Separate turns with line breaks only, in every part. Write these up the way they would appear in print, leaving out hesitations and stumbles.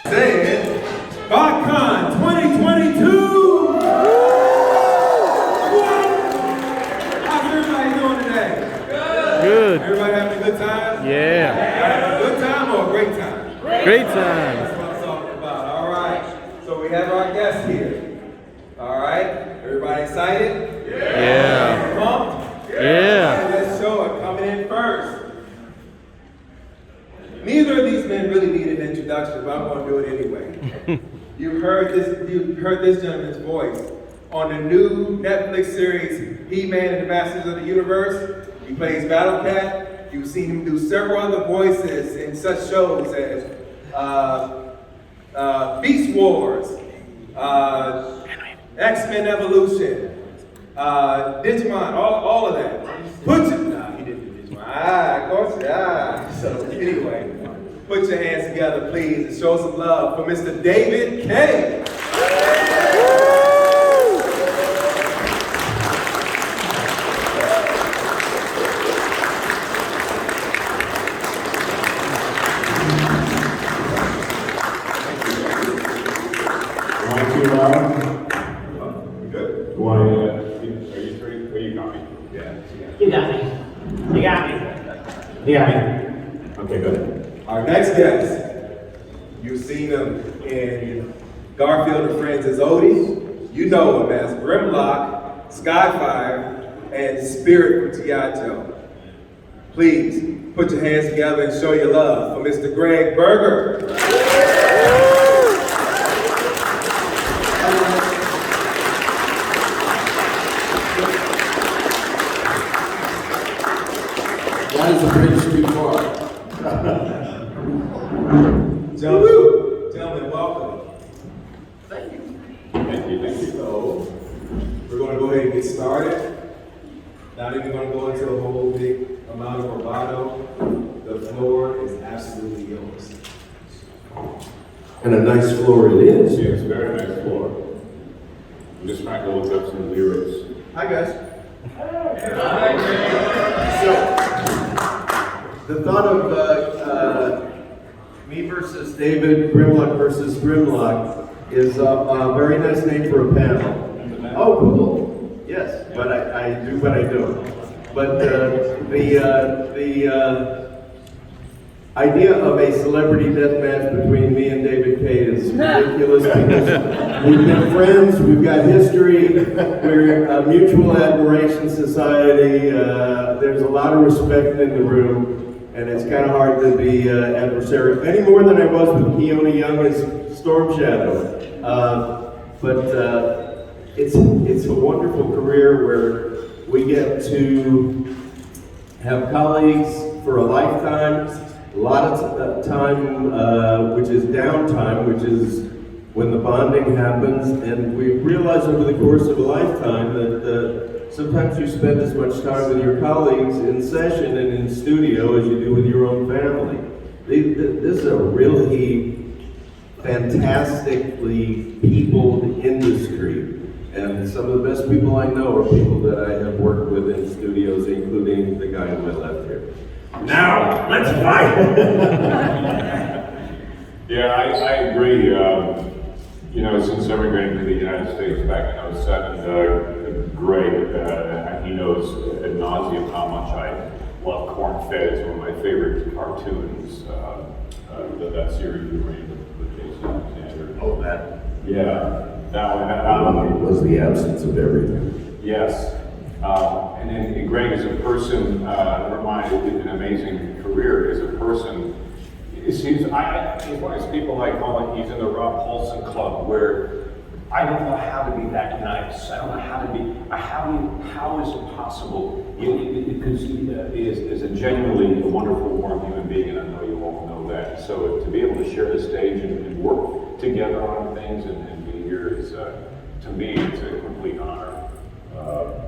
Saying, Botcon 2022! How's everybody doing today?
Good.
Everybody having a good time?
Yeah.
A good time or a great time?
Great time.
That's what I'm talking about. All right. So we have our guests here. All right. Everybody excited?
Yeah.
Pumped?
Yeah.
All right, let's show it. Coming in first. Neither of these men really need an introduction, but I'm going to do it anyway. You've heard this gentleman's voice on the new Netflix series, He-Man and the Masters of the Universe. He plays Battle Cat. You've seen him do several other voices in such shows as Beast Wars, X-Men Evolution, Digimon, all of that. He didn't do Digimon. Of course, So anyway, put your hands together, please, and show some love for Mr. David Kaye. Okay, good. Our next guest, you've seen him in Garfield and Friends as Odie. You know him as Grimlock, Skyfire, and Spirit from G.I. Joe. Please put your hands together and show your love for Mr. Gregg Berger.
That is a bridge too far.
Gentlemen, welcome.
Thank you.
Thank you. So, we're going to go ahead and get started. Not even going to go into a whole big amount of bravado. The floor is absolutely yours.
And a nice floor it is.
Yeah, it's a very nice floor. I'm just trying to look up some lyrics.
Hi, guys.
The thought of me versus David, Grimlock versus Grimlock is a very nice name for a panel. Oh, cool. Yes, but I do what I do. But the idea of a celebrity death match between me and David Kaye is ridiculous because we've been friends, we've got history, we're a mutual admiration society, there's a lot of respect in the room. And it's kind of hard to be adversarial, any more than I was with Keone Young as Storm Shadow. But it's a wonderful career where we get to have colleagues for a lifetime, a lot of time, which is downtime, which is when the bonding happens, and we realize over the course of a lifetime that sometimes you spend as much time with your colleagues in session and in studio as you do with your own family. This is a really fantastically peopled industry. And some of the best people I know are people that I have worked with in studios, including the guy on my left here. Now, let's fight!
Yeah, I agree. Since immigrating to the United States back in '07, Gregg, he knows ad nauseum how much I love Corn Fed. It's one of my favorite cartoons. That series you ran with Jason Alexander.
Oh, that.
Yeah, that one.
It was the absence of everything.
Yes. And then Gregg as a person, an amazing career as a person. He's one of those people I call it, he's in the Rob Paulson Club, where I don't know how to be that nice. I don't know how to be, how is it possible? Because he is a genuinely wonderful, warm human being, and I know you all know that. So to be able to share the stage and work together on things and be here is, to me, it's a complete honor.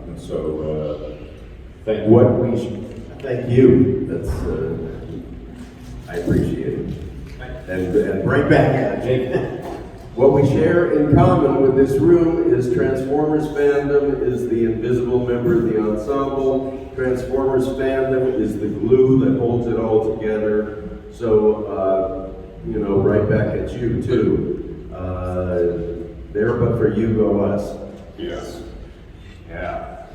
And so, thank you.
Thank you. That's, I appreciate it. And right back at it. What we share in common with this room is Transformers fandom is the invisible member of the ensemble. Transformers fandom is the glue that holds it all together. So you know, right back at you too. There but for you go us.
Yes. Yeah.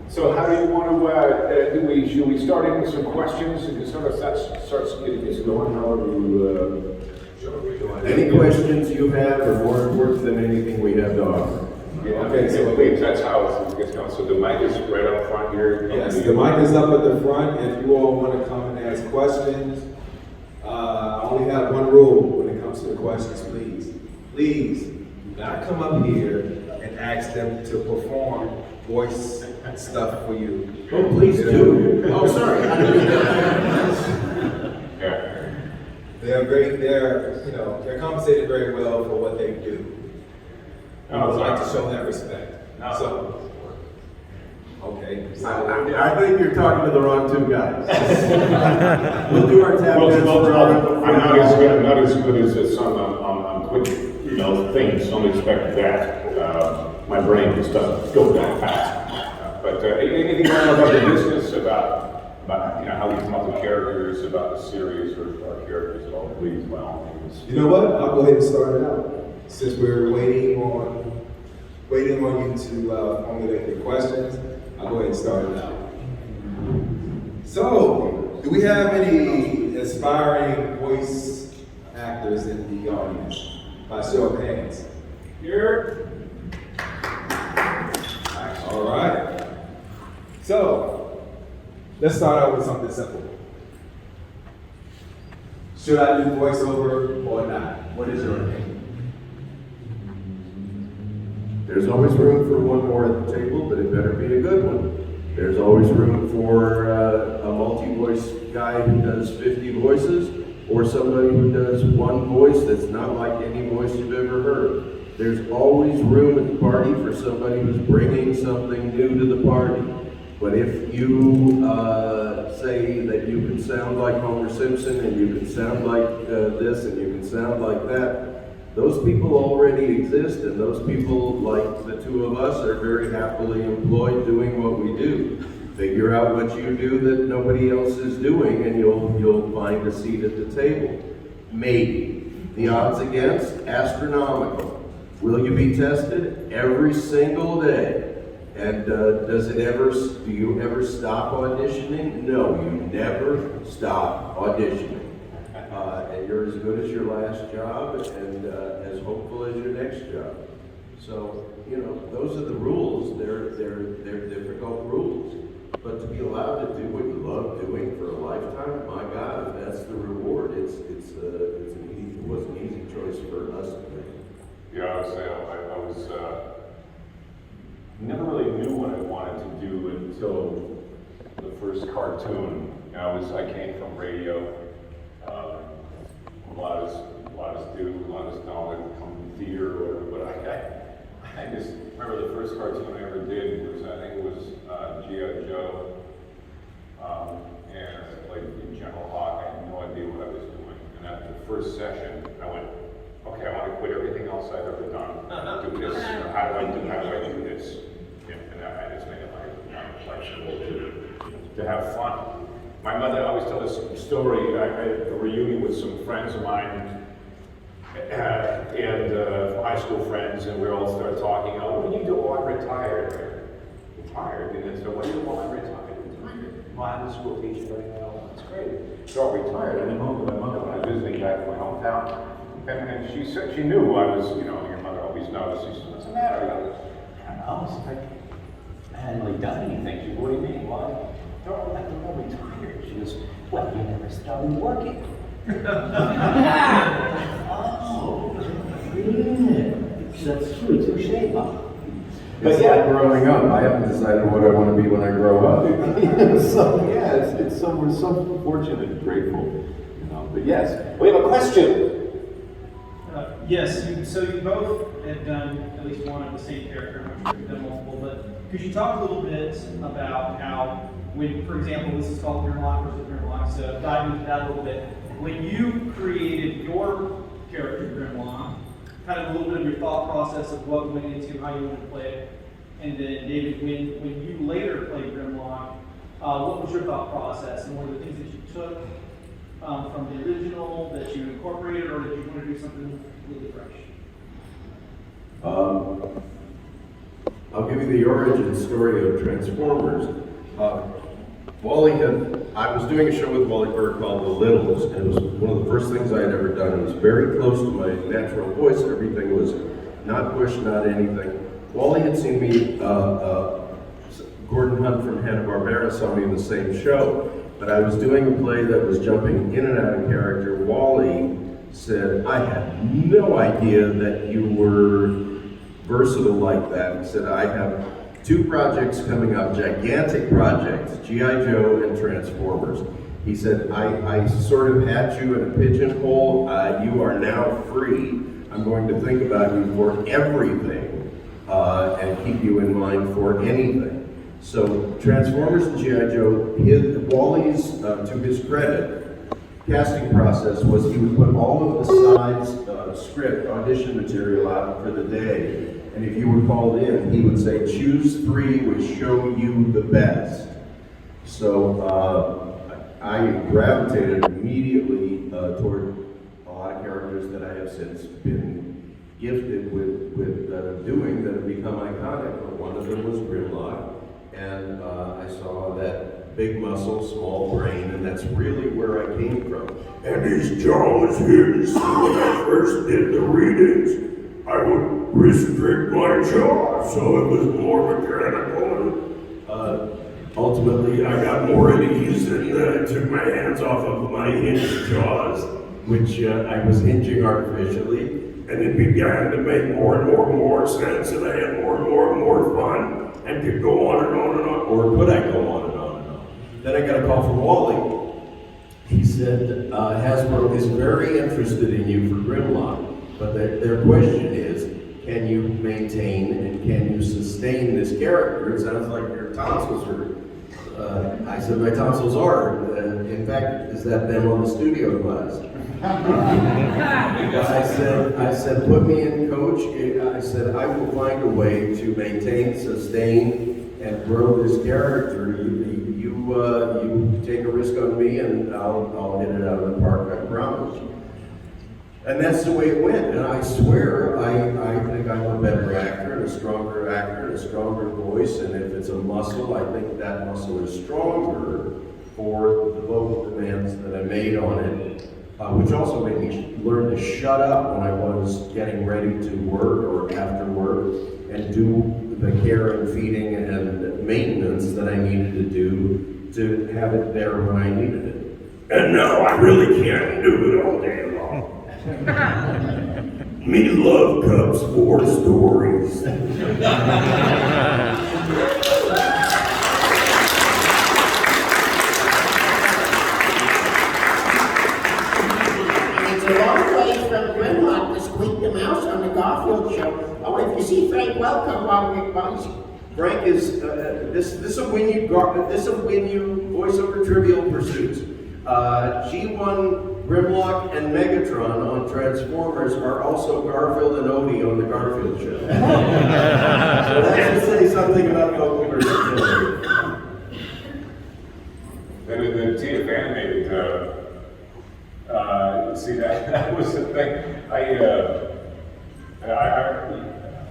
So how do you want to, should we start in with some questions and sort of starts getting this going? However you,
Any questions you have are more important than anything we have to offer.
Yeah, okay, so please, that's how it gets going. So the mic is right up front here.
Yes, the mic is up at the front. If you all want to come and ask questions, I only have one rule when it comes to the questions, please. Please, do not come up here and ask them to perform voice stuff for you.
Oh, please do. Oh, sorry.
Yeah.
They're compensated very well for what they do. I would like to show that respect.
No.
So, okay. So,
I think you're talking to the wrong two guys. We'll do our tap dance for our.
I'm not as good as some on quick, things. Don't expect that. My brain just doesn't go that fast. But anything more about the business, about how you come up with characters, about the series or characters at all, please, by all means.
you know what? I'll go ahead and start it out. Since we're waiting on you to formulate your questions, I'll go ahead and start it out. So, do we have any aspiring voice actors in the audience? By show of hands. Here. All right. So, let's start out with something simple. Should I do voiceover or not? What is your opinion?
There's always room for one more at the table, but it better be a good one. There's always room for a multi-voice guy who does 50 voices, or somebody who does one voice that's not like any voice you've ever heard. There's always room at the party for somebody who's bringing something new to the party. But if you say that you can sound like Homer Simpson, and you can sound like this, and you can sound like that, those people already exist, and those people, like the two of us, are very happily employed doing what we do. Figure out what you do that nobody else is doing, and you'll find a seat at the table. Maybe. The odds against, astronomical. Will you be tested? Every single day. And do you ever stop auditioning? No, you never stop auditioning. And you're as good as your last job and as hopeful as your next job. So, those are the rules. They're difficult rules. But to be allowed to do what you love doing for a lifetime, my God, if that's the reward, it was an easy choice for us to make.
Yeah, I would say I was never really knew what I wanted to do until the first cartoon. I came from radio. A lot of us do, a lot of us don't, like come from theater or whatever, but I just remember the first cartoon I ever did was, I think it was G.I. Joe, and I played in General Hawk. I had no idea what I was doing, and after the first session, I went, okay, I want to quit everything else I've ever done, do this, how do I do this, and I just made it like school to have fun. My mother always told us a story. I had a reunion with some friends of mine, and high school friends, and we all started talking. Oh, what do you do? Oh, I'm retired. Retired? And then so, what do you do? Well, I'm retired. Retired? Well, I'm a school teacher right now. That's great. So I'm retired. I went home with my mother when I was visiting back in my hometown, and she said she knew I was. Your mother always knows. She said, "What's the matter?" I don't know. I hadn't really done anything. She said, "What do you mean? Why?" I'm retired. She goes, well, you never started working. Oh, yeah. That's true, touche, Bob.
It's like growing up. I haven't decided what I want to be when I grow up.
So, yeah, we're so fortunate and grateful. But yes, we have a question.
Yes, so you both have done at least one of the same character. I'm sure you've done multiple, but could you talk a little bit about how, when, for example, this is called Grimlock Vs Grimlock, so dive into that a little bit. When you created your character Grimlock, kind of a little bit of your thought process of what went into how you wanted to play it, and then David, when you later played Grimlock, what was your thought process, and what are the things that you took from the original that you incorporated, or did you want to do something completely fresh?
I'll give you the origin story of Transformers. I was doing a show with Wally Berger called The Littles, and it was one of the first things I had ever done. It was very close to my natural voice. Everything was not pushed, not anything. Wally had seen me, Gordon Hunt from Hanna-Barbera saw me in the same show, but I was doing a play that was jumping in and out of character. Wally said, I had no idea that you were versatile like that. He said, I have 2 projects coming up, gigantic projects, G.I. Joe and Transformers. He said, I sort of had you in a pigeonhole. You are now free. I'm going to think about you for everything and keep you in mind for anything. So Transformers and G.I. Joe, Wally's, to his credit, casting process was he would put all of the sides script, audition material out for the day. And if you were called in, he would say, choose 3 which show you the best. So I gravitated immediately toward a lot of characters that I have since been gifted with doing that have become iconic. But one of them was Grimlock. And I saw that big muscle, small brain, and that's really where I came from.
And his jaw was his. When I first did the readings, I would restrict my jaw so it was more mechanical. Ultimately, I got more at ease and took my hands off of my hinged jaws, which I was hinging artificially. And it began to make more and more sense, and I had more and more fun, and could go on and on and on. Or could I go on and on and on? Then I got a call from Wally. He said, Hasbro is very interested in you for Grimlock, but their question is, can you maintain and can you sustain this character? It sounds like your tonsils are, I said, my tonsils are. In fact, is that them on the studio glass? I said, put me in, coach. I said, I will find a way to maintain, sustain, and grow this character. You take a risk on me, and I'll hit it out of the park, I promise. And that's the way it went. And I swear, I think I'm a better actor, and a stronger voice. And if it's a muscle, I think that muscle is stronger for the vocal demands that I made on it. Which also made me learn to shut up when I was getting ready to work or after work and do the care and feeding and maintenance that I needed to do to have it there when I needed it. And now I really can't do it all day long. Me love Cubs 4 stories.
A long way from Grimlock to Squeak the Mouse on the Garfield show. Oh, if you see Frank, welcome while he's...
Frank is this will win you voiceover Trivial Pursuits. G1, Grimlock, and Megatron on Transformers are also Garfield and Odie on the Garfield show. So that should say something about vocal versatility.
The Tina animated. See that was the thing.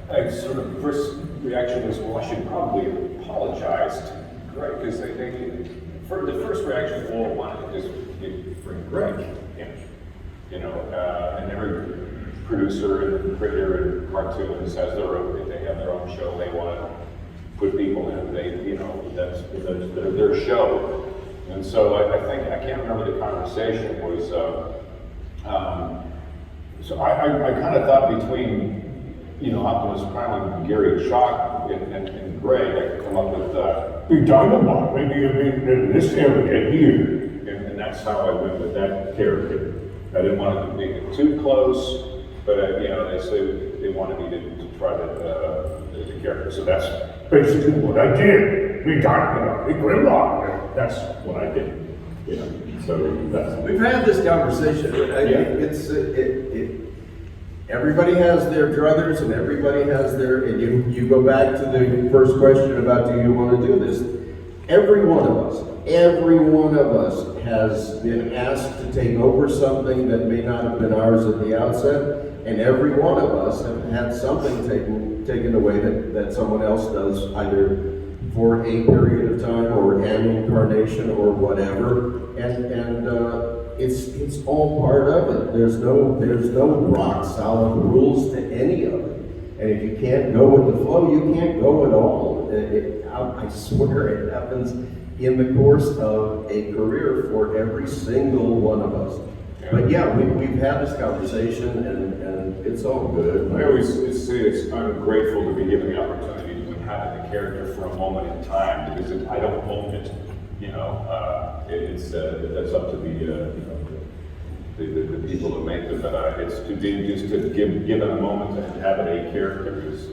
I sort of first reaction was, well, I should probably apologize to Gregg because the first reaction was, well, why don't you just bring Gregg in? You know, and every producer and creator and cartoonist has their own. They have their own show. They want to put people in. That's their show. And so I think, I can't remember the conversation was, so I kind of thought between, Optimus Prime and Gary Chalk and Gregg, I could come up with, be Dynamite, maybe in this area here. And that's how I went with that character. I didn't want it to be too close, but they say they wanted me to try the character. So that's basically what I did. Be Dynamite, be Grimlock. That's what I did. So that's.
We've had this conversation. Everybody has their druthers, and everybody has their. And you go back to the first question about do you want to do this? Every one of us Every one of us has been asked to take over something that may not have been ours at the outset, and every one of us have had something taken away that someone else does, either for a period of time or an incarnation or whatever, and it's all part of it. There's no rock solid rules to any of it, and if you can't go with the flow, you can't go at all. I swear it happens in the course of a career for every single one of us. But yeah, we've had this conversation, and it's all good.
I always say I'm grateful to be given the opportunity to inhabit the character for a moment in time, because I don't own it. That's up to the people that make them. But it's to be just to give a moment to inhabit a character is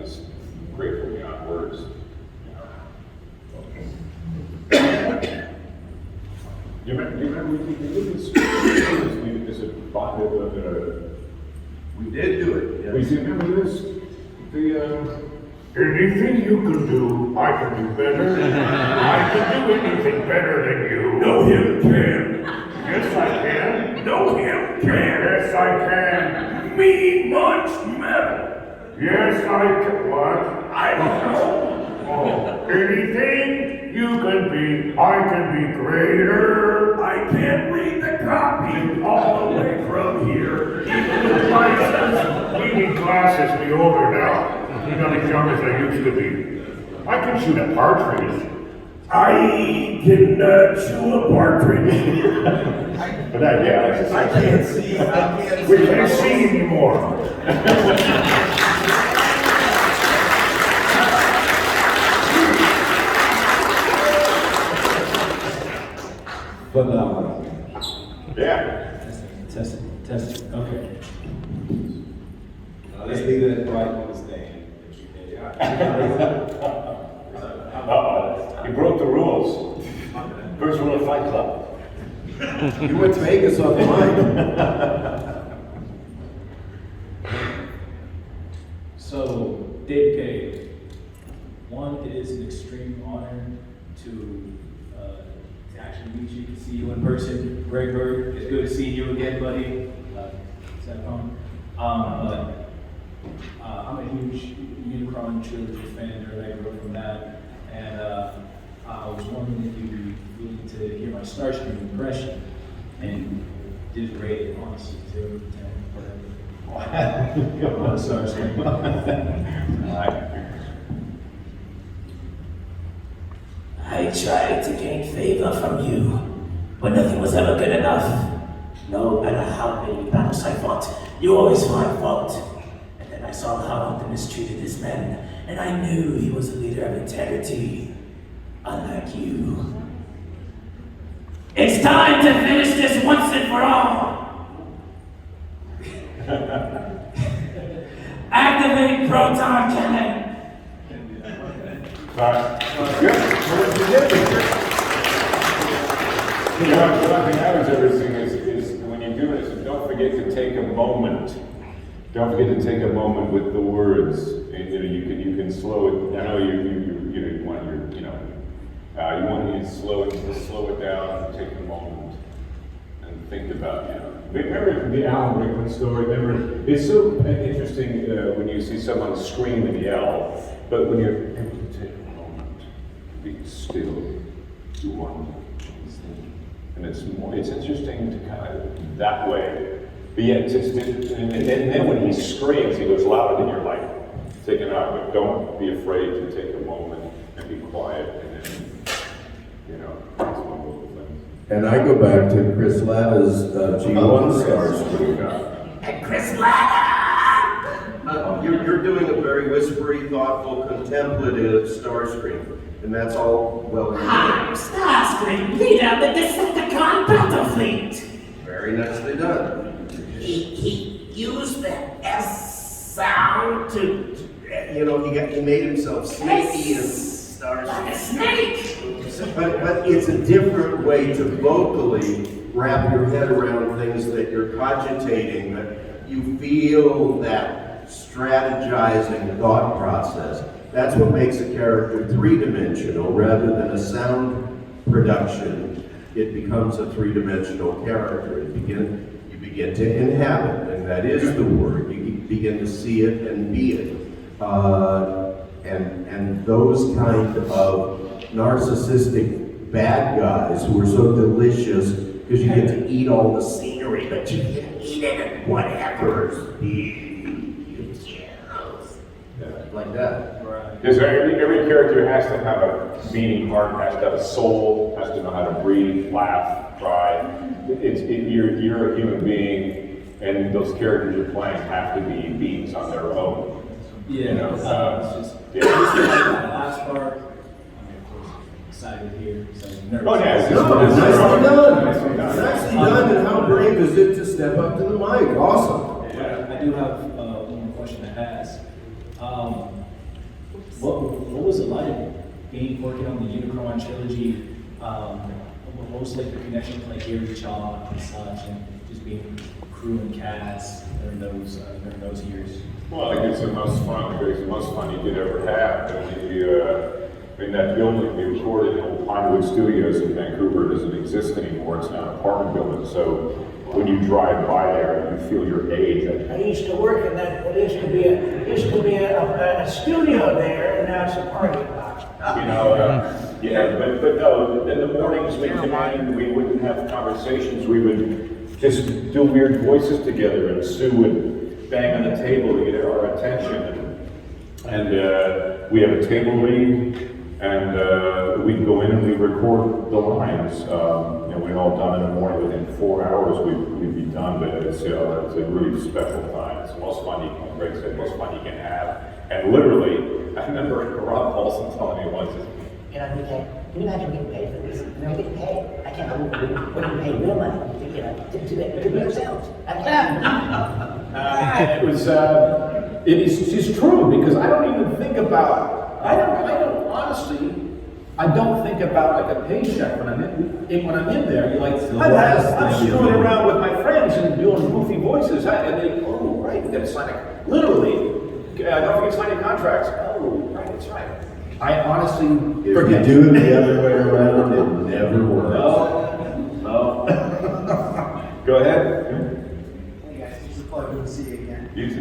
just grateful beyond words. You remember we did this?
We did do it. Yes.
We do remember this?
Anything you can do, I can do better. I can do anything better than you. No, him can. Yes, I can. No, him can. Yes, I can. Me munch metal. Yes, I can. What? I don't know. Oh, anything you can be, I can be greater. I can't read the copy all the way from here. Even the glasses. We need glasses to be older now. I'm not as young as I used to be. I can shoot a partridge. I can chew a partridge.
But I
can't see.
We can't see anymore.
Phenomenal.
Yeah.
Test. Okay.
Let's leave it right on the stand.
You broke the rules. First rule of Fight Club.
You went to Vegas on the line.
So, Dave Kaye, one, it is an extreme honor to actually meet you, to see you in person. Gregg, it's good to see you again, buddy. Is that fun? I'm a huge Unicron trilogy fan, I grew up from that, and I was wondering if you'd be willing to hear my Starscream impression, and just rate it, honestly, 0 to 10, whatever. Come on, Starscream.
I tried to gain favor from you, but nothing was ever good enough. No matter how many battles I fought, you always find fault. And then I saw how Hunter mistreated his men, and I knew he was a leader of integrity, unlike you. It's time to finish this once and for all! Activate proton cannon!
What I've been averaging is when you do this, don't forget to take a moment. Don't forget to take a moment with the words. And, you can slow it. I know you want to slow it down and take a moment and think about Remember the Alan Rickman story? Remember, it's so interesting when you see someone scream and yell, but when you're able to take a moment, be still, you wonder, and it's interesting to kind of that way. But yet, and then when he screams, he goes louder than you're like, take it out. But don't be afraid to take a moment and be quiet, and then, that's one little thing.
And I go back to Chris Latta's G1 Starscream.
And Chris Latta!
You're doing a very whispery, thoughtful, contemplative Starscream, and that's all well and
I'm Starscream, leader of the Decepticon battle fleet!
very nicely done.
He used the S sound to,
he made himself sneaky and
Like a snake!
But it's a different way to vocally wrap your head around things that you're cogitating, that you feel that strategizing thought process. That's what makes a character three-dimensional rather than a sound production. It becomes a three-dimensional character. You begin to inhabit, and that is the word. You begin to see it and be it. And those kind of narcissistic bad guys who are so delicious because you get to eat all the scenery, but you can eat it and whatever. Like that.
Right.
Because every character has to have a beating heart, has to have a soul, has to know how to breathe, laugh, cry. You're a human being, and those characters you're playing have to be beings on their own.
Yeah,
You know,
it's just,
yeah.
just like that last part, I mean, of course, excited here, so nervous.
Oh, yeah, it's just-
No,
it's
nicely done.
Nicely done.
Nicely done, and how brave is it to step up to the mic? Awesome.
Yeah, I do have one more question to ask. What was it like working on the Unicron trilogy? What was like the connection to like Gary Chaw and such, and just being crew and cast during those years?
Well, I think it's the most fun you could ever have. In that building we recorded in Old Pinewood Studios in Vancouver doesn't exist anymore. It's now an apartment building. So when you drive by there, you feel your age.
I used to work in that, there used to be a studio there, and now it's a parking lot.
You know, yeah, but no, in the mornings we come in, we wouldn't have conversations. We would just do weird voices together, and Sue would bang on the table to get our attention. And we have a table read, and we'd go in and we'd record the lines. And we'd all done in the morning. Within 4 hours, we'd be done. But it's a really special time. It's the most fun you can, Greg said, most fun you can have. And literally, I remember Rob Paulson telling me once,
Can you imagine getting paid for this? You know, getting paid. I can't believe we're getting paid real money to be ourselves. I can't.
It is just true, because I don't even think about, I don't think about like a paycheck when I'm in there. You're like, I'm screwing around with my friends and doing goofy voices, and they, oh, right, we gotta sign it. Literally, don't forget to sign your contracts. Oh, right, that's right. I honestly
If you do it the other way around, it never works.
No.
go ahead.
Hey guys, it's a pleasure to see you again.
You too.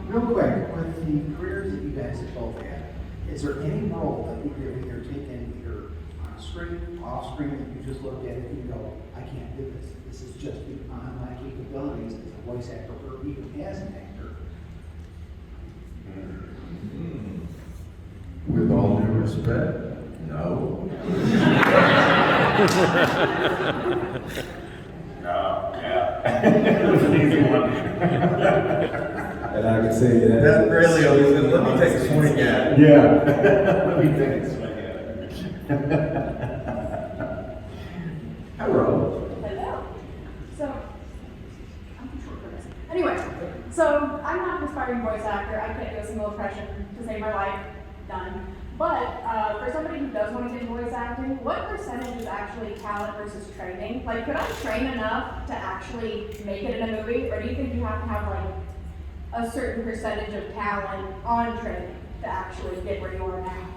Real quick, with the careers that you guys have both had, is there any role that you've either taken either on screen, off screen, that you just look at it and you go, I can't do this. This is just beyond my capabilities as a voice actor or even as an actor.
With all due respect, no.
No, yeah. It was an easy one.
And I can say that.
That really always, let me take a swing at it.
Yeah. Let me take a swing at it.
Hello.
Hello. So, I'm too short for this. Anyway, so I'm not an aspiring voice actor. I can't do a single impression to save my life. Done. But for somebody who does want to get voice acting, what percentage is actually talent versus training? Like, could I train enough to actually make it in a movie, or do you think you have to have like a certain percentage of talent on training to actually get where you are now?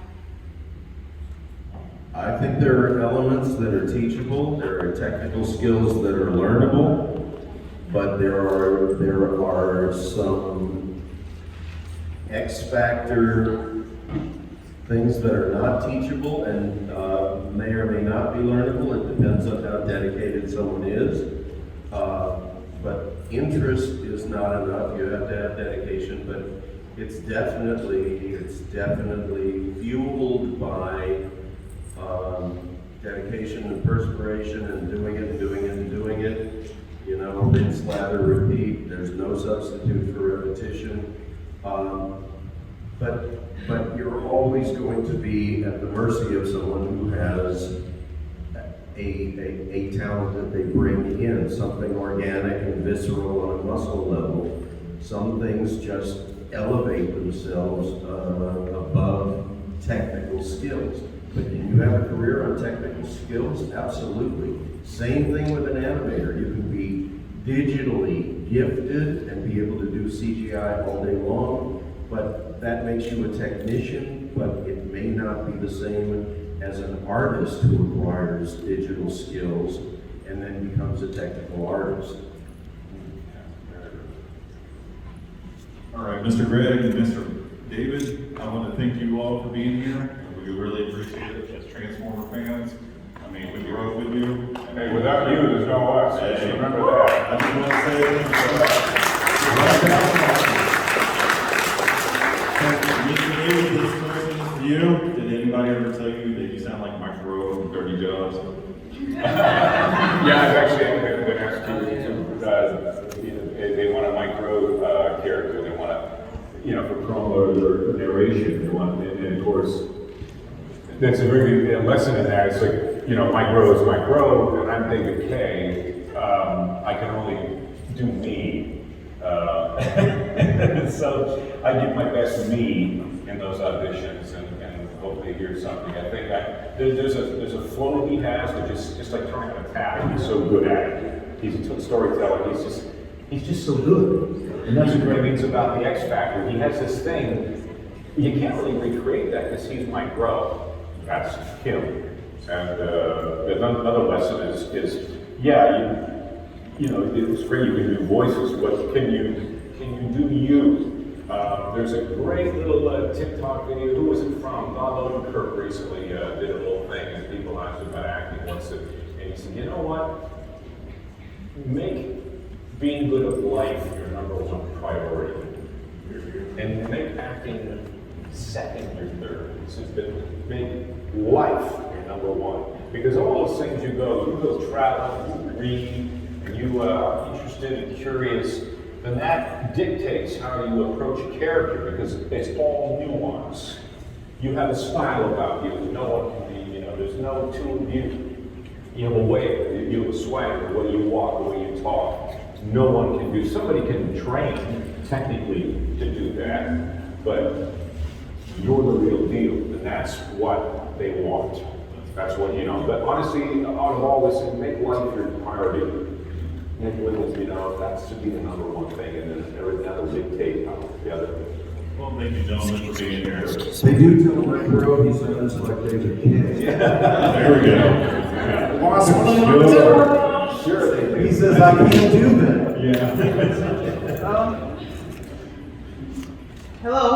I think there are elements that are teachable, there are technical skills that are learnable, but there are some X factor things that are not teachable and may or may not be learnable. It depends on how dedicated someone is. But interest is not enough. You have to have dedication, but it's definitely fueled by dedication and perspiration and doing it and doing it and doing it. You know, rinse, lather, repeat. There's no substitute for repetition. But you're always going to be at the mercy of someone who has a talent that they bring in, something organic and visceral on a muscle level. Some things just elevate themselves above technical skills. But can you have a career on technical skills? Absolutely. Same thing with an animator. You can be digitally gifted and be able to do CGI all day long, but that makes you a technician but it may not be the same as an artist who acquires digital skills and then becomes a technical artist.
All right, Mr. Gregg and Mr. David, I want to thank you all for being here. We really appreciate it as Transformer fans. I mean, we grew up with you.
Hey, without you, there's no us. Just remember that.
I just want to say this question to you. Did anybody ever tell you that you sound like Mike Rowe from Dirty Jobs?
Yeah, I've actually been asked to, they want a micro character, they want a, for promo or narration, they want, and of course, that's a very good lesson in that. It's like, Mike Rowe is Mike Rowe, and I'm David Kaye. I can only do me. So I give my best me in those auditions and hope they hear something. I think there's a flow he has, which is just like turning on a tap. He's so good at it. He's a storyteller. He's just so good. And that's what Gregg means about the X Factor. He has this thing. You can't really recreate that because he's Mike Rowe. That's him. And another lesson is it's great you can do voices, but can you do you? There's a great little TikTok video. Who was it from? Bob Odenkirk recently did a little thing, and people asked him about acting once, and he said, you know what? Make being good at life your #1 priority, and make acting second or third. He says, but make life your #1, because all those things you go travel, you read, and you are interested and curious, then that dictates how you approach a character, because it's all nuance. You have a style about you that no one can be, there's no two of you. You have a way, you have a swag, the way you walk, the way you talk. No one can do. Somebody can train technically to do that, but you're the real deal, and that's what they want. That's what, but honestly, out of all this, make life your priority. Make women's, that should be the #1 thing, and then everything else will dictate how the other thing.
Well, thank you, gentlemen, for being here.
They do tell Mike Rowe he sounds like David Kaye.
There we go.
Awesome. Sure. He says, I can't do that.
Yeah.
Hello.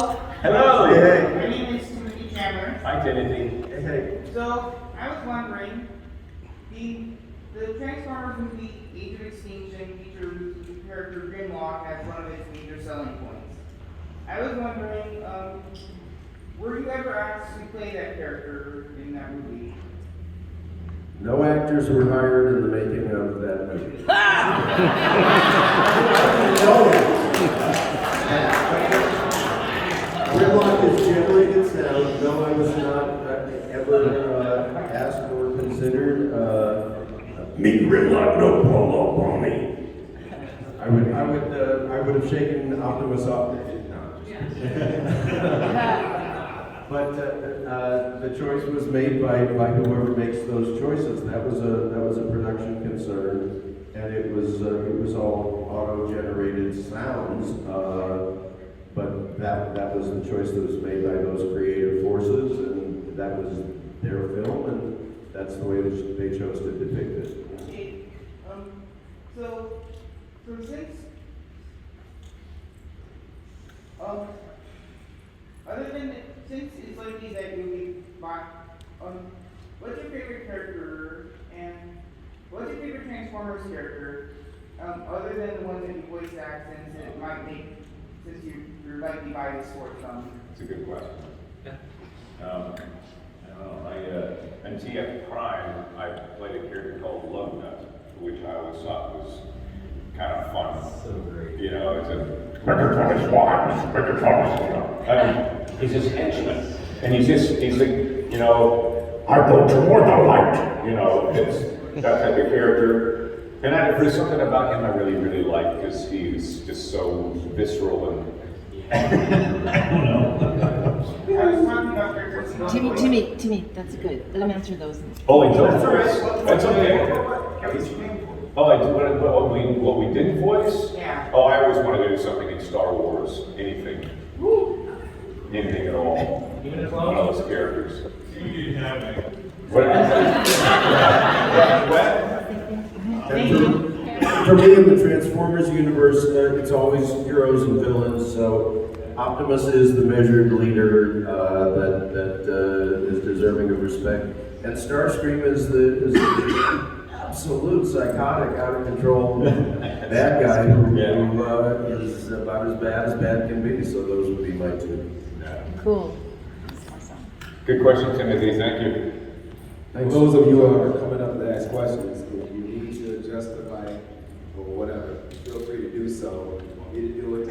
Hello.
Hey.
My name is Timothy Chandler.
Hi, Timothy.
Hey.
So, I was wondering, the Transformers movie Age of Extinction features the character Grimlock as one of its major selling points. I was wondering, were you ever asked to play that character in that movie?
No actors were hired in the making of that movie. Grimlock is generally good sound. No, I was not ever asked or considered.
Me Grimlock, no pull up on me.
I would have shaken Optimus off. But the choice was made by whoever makes those choices. That was a production concern, and it was all auto-generated sounds. But that was the choice that was made by those creative forces, and that was their film, and that's the way they chose to depict it.
Okay. So since since it's likely that you'll be back, what's your favorite character and what's your favorite Transformers character, other than the ones that you voice act, since it might make, since you're likely biased for some?
That's a good question. I don't know. In TF Prime, I played a character called Love Nut, which I always thought was kind of fun. So great. It's a he's his henchman, and he's like, I go toward the light. It's that type of character. And there's something about him I really, really like, because he's just so visceral and I don't know.
Timmy, that's good. Let him answer those.
Oh, he told voice. That's okay. What we didn't voice?
Yeah.
Oh, I always wanted to do something in Star Wars. Anything. Anything at all.
Even if
One of those characters.
You need to have it.
For me in the Transformers universe, it's always heroes and villains. So Optimus is the measured leader that is deserving of respect, and Starscream is the absolute psychotic, out of control bad guy who is about as bad can be. So those would be my two.
Cool.
Good question, Timothy. Thank you.
For those of you who are coming up to ask questions, if you need to justify or whatever, feel free to do so. If you want me to do it.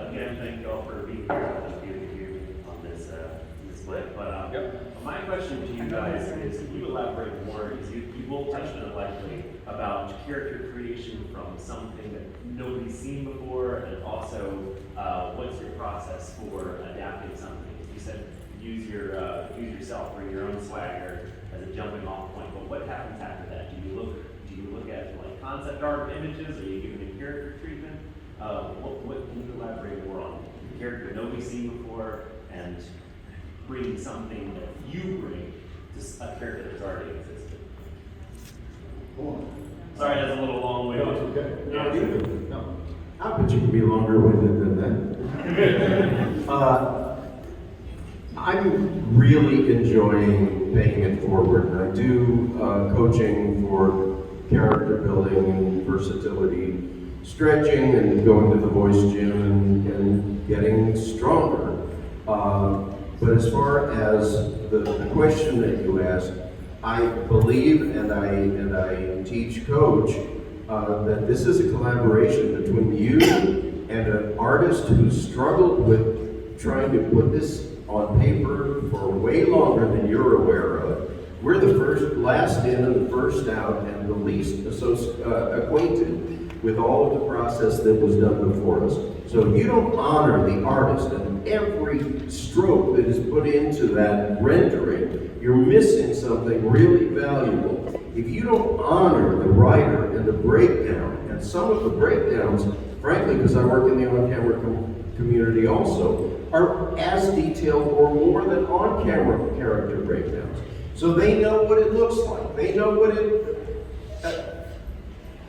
Again, thank you all for being here. I'll just be with you on this split. But my question to you guys is, can you elaborate more? Because you both touched on it lightly about character creation from something that nobody's seen before, and also what's your process for adapting something? You said use yourself, bring your own swagger as a jumping off point. But what happens after that? Do you look at like concept art images? Are you giving a character treatment? What can you elaborate more on? The character nobody's seen before, and bring something that you bring to a character that's already existed. Sorry, that's a little long way.
No, it's okay. No. I bet you can be longer-winded than that. I'm really enjoying paying it forward. I do coaching for character building and versatility, stretching and going to the voice gym and getting stronger. But as far as the question that you asked, I believe and I teach coach that this is a collaboration between you and an artist who struggled with trying to put this on paper for way longer than you're aware of. We're the last in and the first out and the least acquainted with all of the process that was done before us. So if you don't honor the artist and every stroke that is put into that rendering, you're missing something really valuable. If you don't honor the writer and the breakdown, and some of the breakdowns, frankly, because I work in the on-camera community also, are as detailed or more than on-camera character breakdowns. So they know what it looks like. They know what it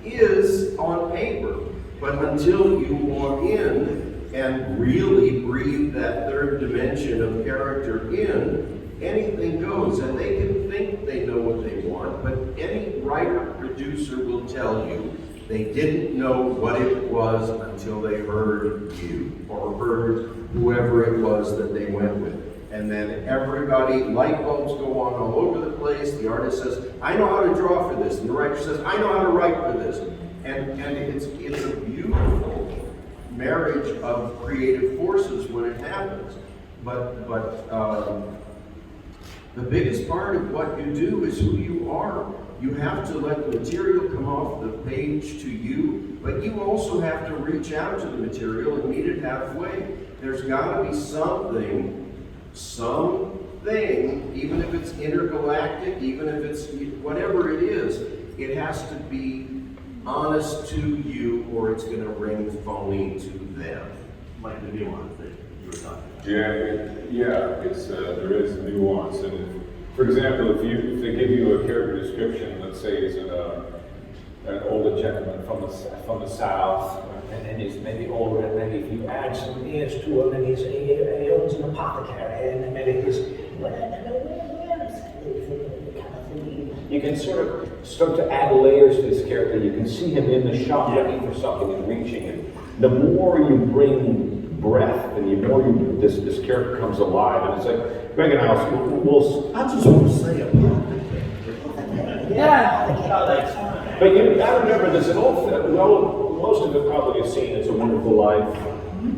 is on paper. But until you walk in and really breathe that third dimension of character in, anything goes. And they can think they know what they want, but any writer, producer will tell you they didn't know what it was until they heard you or heard whoever it was that they went with. And then everybody, light bulbs go on all over the place. The artist says, I know how to draw for this. And the writer says, I know how to write for this. And it's a beautiful marriage of creative forces when it happens. But the biggest part of what you do is who you are. You have to let the material come off the page to you, but you also have to reach out to the material and meet it halfway. There's got to be something, even if it's intergalactic, even if it's whatever it is, it has to be honest to you or it's going to ring phony to them.
Like the nuance that you were talking about.
It's there is nuance, and for example, if they give you a character description, let's say it's an older gentleman from the south,
and then he's maybe older, and then if you add some years to him, and he owns an apothecary, and then maybe he's
you can sort of start to add layers to this character. You can see him in the shop looking for something and reaching it. The more you bring breath and the more this character comes alive, and it's like Gregg and I
just want to say a
But you gotta remember there's an old film, most of it probably you've seen, It's a Wonderful Life.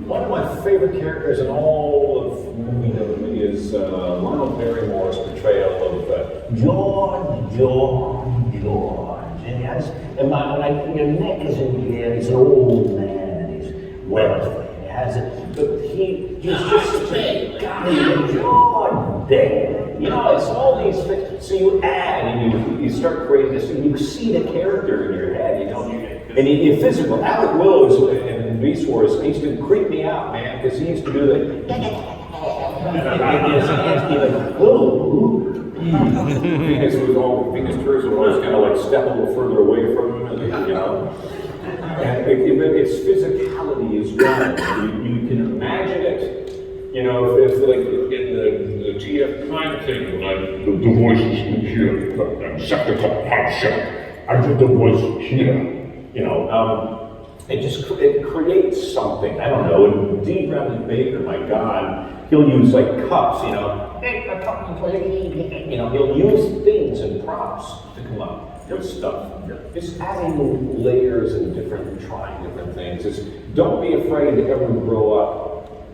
One of my favorite characters in all of movie is Lionel Barrymore's portrayal of George. And he has, your neck is in the air, he's an old man, and he's well, he has it, but he's just such a guy, George there. You know, it's all these things, so you add, and you start creating this, and you see the character in your head, you know, and you physical. Alec Willows, and Beast Wars, he used to creep me out, man, because he used to do the. Venus turns would always kind of like step a little further away from him, and, you know. And its physicality is gone. You can imagine it. You know, if like in the GF Prime thing, like the voices in here, Septicon Hot Shot, I did the voice here. You know, it creates something. I don't know. And D. Bradley Baker, my God, he'll use like cups. You know, he'll use things and props to come up with stuff. It's adding layers and trying different things. Don't be afraid to ever grow up.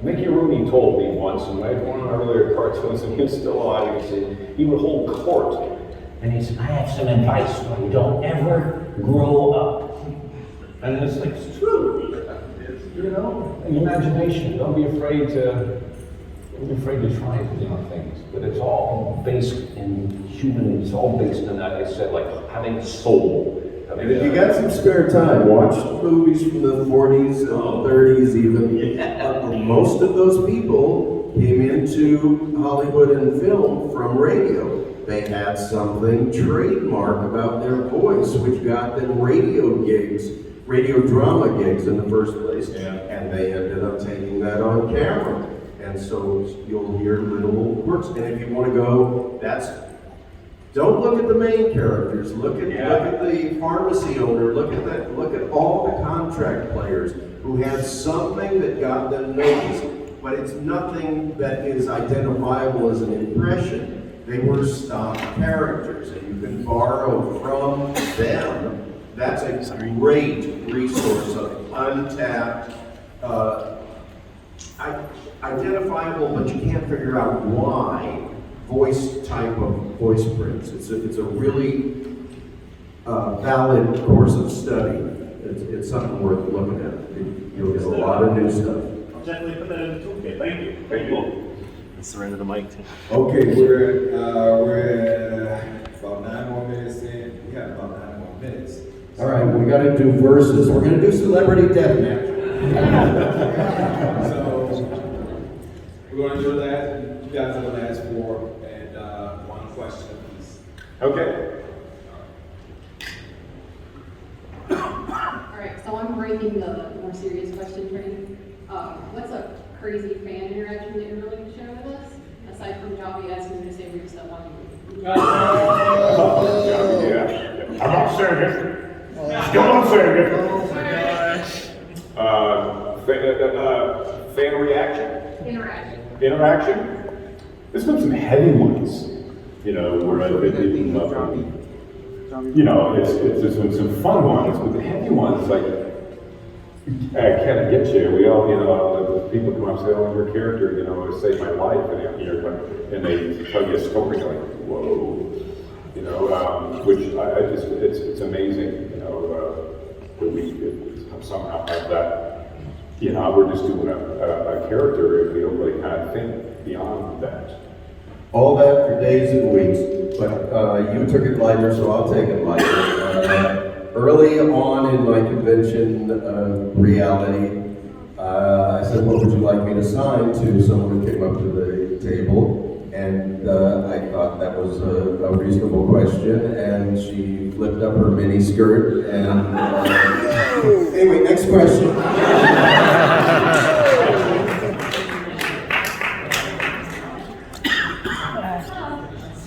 Mickey Rooney told me once, in one of my earlier cartoons, and he was still alive, he would hold court. And he said, I have some advice for you. Don't ever grow up. And it's like, it's true. You know, imagination. Don't be afraid to try things. But it's all based in human, it's all based in that, I said, like having a soul.
And if you got some spare time, watch movies from the 40s and 30s even. Most of those people came into Hollywood and film from radio. They had something trademark about their voice, which got them radio drama gigs in the first place. And they ended up taking that on camera. And so you'll hear little quirks. And if you want to go, don't look at the main characters. Look at the pharmacy owner. Look at all the contract players who had something that got them noticed. But it's nothing that is identifiable as an impression. They were stock characters, and you can borrow from them. That's a great resource of untapped, identifiable, but you can't figure out why. Type of voice prints. It's a really valid course of study. It's something worth looking at. You'll get a lot of new stuff.
I'll definitely put that in the toolkit. Thank you. Very cool.
Let's surrender the mic. Okay, we're at about 9 more minutes in. We got about 9 more minutes.
All right, we got to do verses. We're going to do celebrity deathmatch.
So we're going to do that. You guys are the last 4, and one question apiece.
Okay.
All right, so I'm breaking the more serious question train. What's a crazy fan interaction that you're willing to share with us? Aside from Javi asking you to say weird stuff on you.
I'm not saying it. Still not saying it. Fan reaction? Interaction? There's been some heavy ones, where I've been there's been some fun ones, but the heavy ones, like, can I get you? We all, people come up and say, oh, your character, saved my life, and they tell you a story, like, whoa, which it's amazing, that we somehow have that. We're just doing a character, and we don't really kind of think beyond that.
All that for days and weeks, but you took it lighter, so I'll take it lighter. Early on in my convention reality, I said, what would you like me to sign to someone who came up to the table? And I thought that was a reasonable question, and she flipped up her mini skirt, and anyway, next question.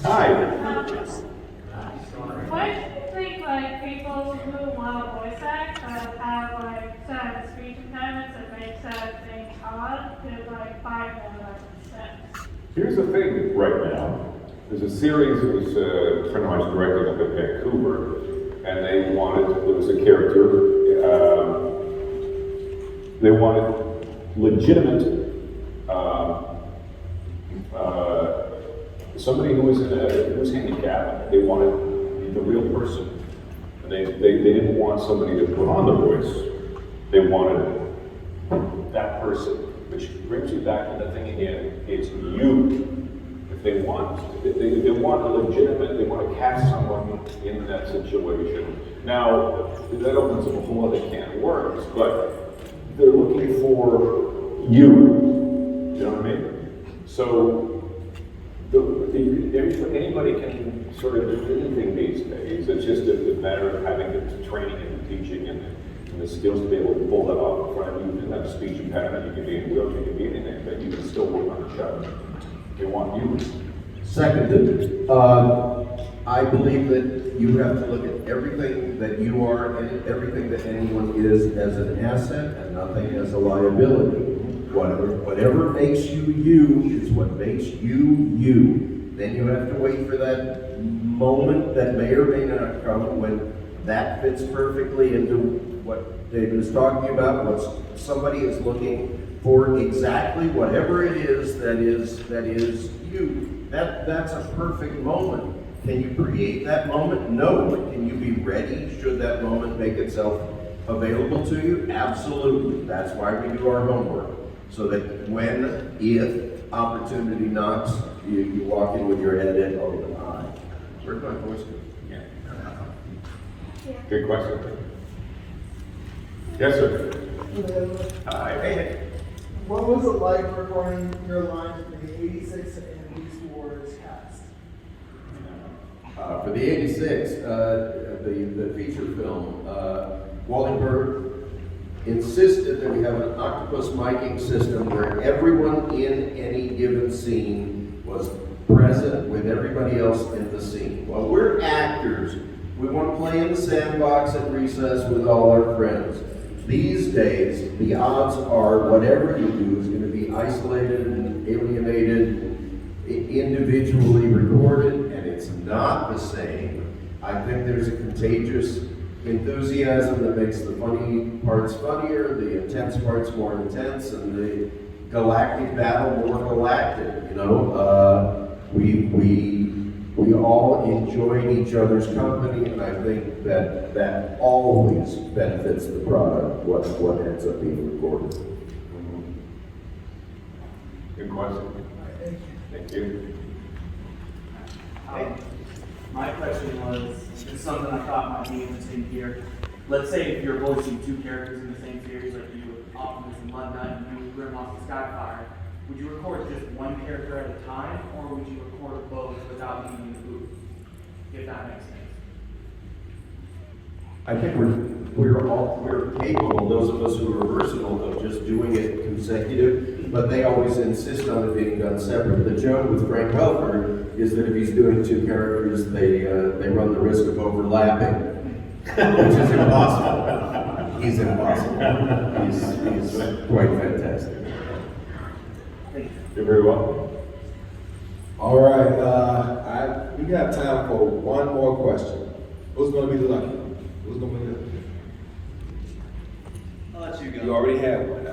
Hi.
Why do you think people who want to voice act have certain speech impediments that make certain things hard to find them sense?
Here's the thing right now. There's a series that was a friend of mine's directing up in Vancouver, and there was a character, they wanted legitimate, somebody who was handicapped. They wanted the real person. And they didn't want somebody to put on the voice. They wanted that person, which brings you back to the thing again. It's you. If they want a legitimate, they want to cast someone in that situation. Now, that opens up a whole other can of worms, but they're looking for you. You know what I mean? So anybody can sort of do anything these days. It's just a matter of having the training and the teaching and the skills to be able to pull that off in front of you. You can have a speech impediment, you can be in a wheelchair, you can be anything, but you can still work on the show. They want you.
Seconded. I believe that you have to look at everything that you are and everything that anyone is as an asset and nothing as a liability. Whatever makes you you is what makes you you. Then you have to wait for that moment that may or may not come when that fits perfectly into what David was talking about. What somebody is looking for, exactly whatever it is that is you. That's a perfect moment. Can you create that moment? No. But can you be ready should that moment make itself available to you? Absolutely. That's why we do our homework. So that when, if opportunity knocks, you walk in with your head in open eye. Where's my voice go?
Yeah. Good question. Yes, sir.
Hey, what was it like recording your lines for the 86 and Beast Wars cast?
For the 86, the feature film, Wally Berger insisted that we have an octopus miking system where everyone in any given scene was present with everybody else in the scene. Well, we're actors. We want to play in the sandbox at recess with all our friends. These days, the odds are whatever you do is going to be isolated and alienated, individually recorded, and it's not the same. I think there's a contagious enthusiasm that makes the funny parts funnier, the intense parts more intense, and the galactic battle more galactic. You know, we all enjoy each other's company, and I think that always benefits the product. What ends up being recorded.
Good question. Thank you.
My question was, it's something I thought might be interesting here. Let's say if you're voicing two characters in the same series, like you with Optimus and Mudnut and you with Grimlock and Skyfire, would you record just one character at a time, or would you record both without being in the booth? If that makes sense.
I think we're capable, those of us who are versatile, of just doing it consecutive, but they always insist on it being done separate. The joke with Frank Helfer is that if he's doing two characters, they run the risk of overlapping, which is impossible. He's impossible. He's quite fantastic.
You're very welcome.
All right, we have time for one more question. Who's going to be the lucky one? Who's going to be the lucky one?
I'll let you go.
You already have one.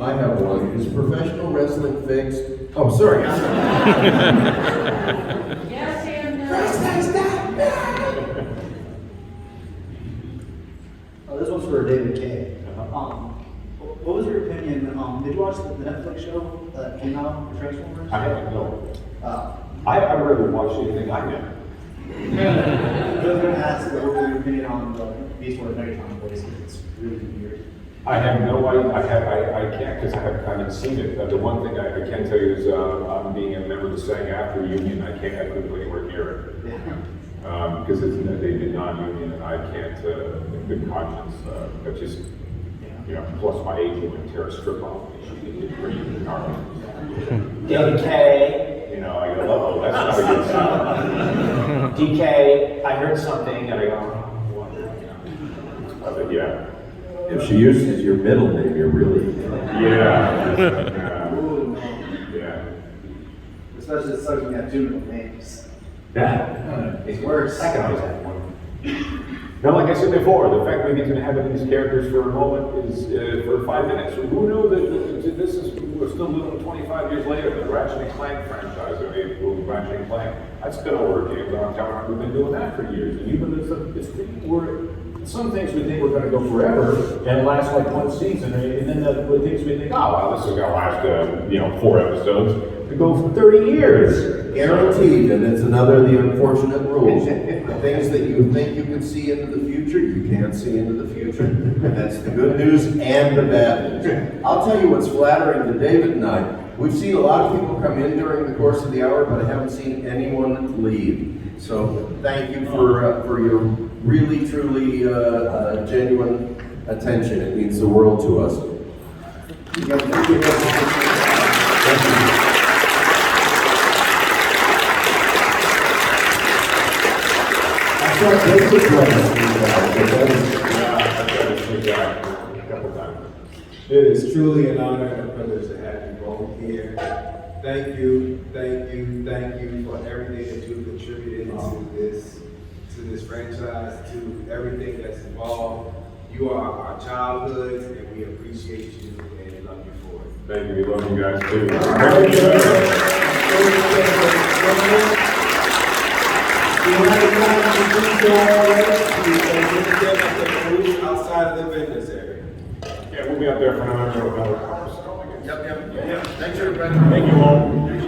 I have one. Is professional wrestling fixed? Oh, sorry.
Yes and no.
This one's for David Kaye. What was your opinion? Did you watch the Netflix show that came out, the Transformers?
I haven't, no. I've rarely watched anything I have.
I was going to ask what was your opinion on the Beast Wars Megatron voice, because it's really weird.
I have no idea. I can't because I haven't seen it. The one thing I can tell you is I'm being a member of the SAG-AFTRA union. I couldn't go anywhere near it because they did non-union, and I can't, in good conscience, but just plus my age when Tara strip off me, she did pretty gnarly.
DK.
I go, oh, that's not a good sign.
DK, I heard something, and I go, what?
But yeah.
If she uses your middle name, you're really...
Yeah. Yeah.
Especially if something got two middle names.
Yeah.
It's worse.
I can always have one. Now, like I said before, the fact we get to inhabit these characters for a moment is for 5 minutes. Who knew that we're still living 25 years later, the Ratchet and Clank franchise, Ratchet and Clank, that's been over games on town. We've been doing that for years. And even some things we think we're going to go forever and last like one season, and then the things we think, oh, wow, this is going to last, 4 episodes. We go for 30 years.
Guaranteed, and it's another of the unfortunate rules. and things that you think you can see into the future, you can't see into the future. And that's the good news and the bad news. I'll tell you what's flattering to David and I. We've seen a lot of people come in during the course of the hour, but I haven't seen anyone leave. So thank you for your really, truly genuine attention. It means the world to us. Thank you.
It is truly an honor and a privilege to have you both here. Thank you for everything that you've contributed to this franchise, to everything that's involved. You are our childhoods, and we appreciate you and love you for it.
Thank you. We love you guys too.
Outside of the business area.
Yeah, we'll be out there for another.
Yep.
Thanks, everybody. Thank you all.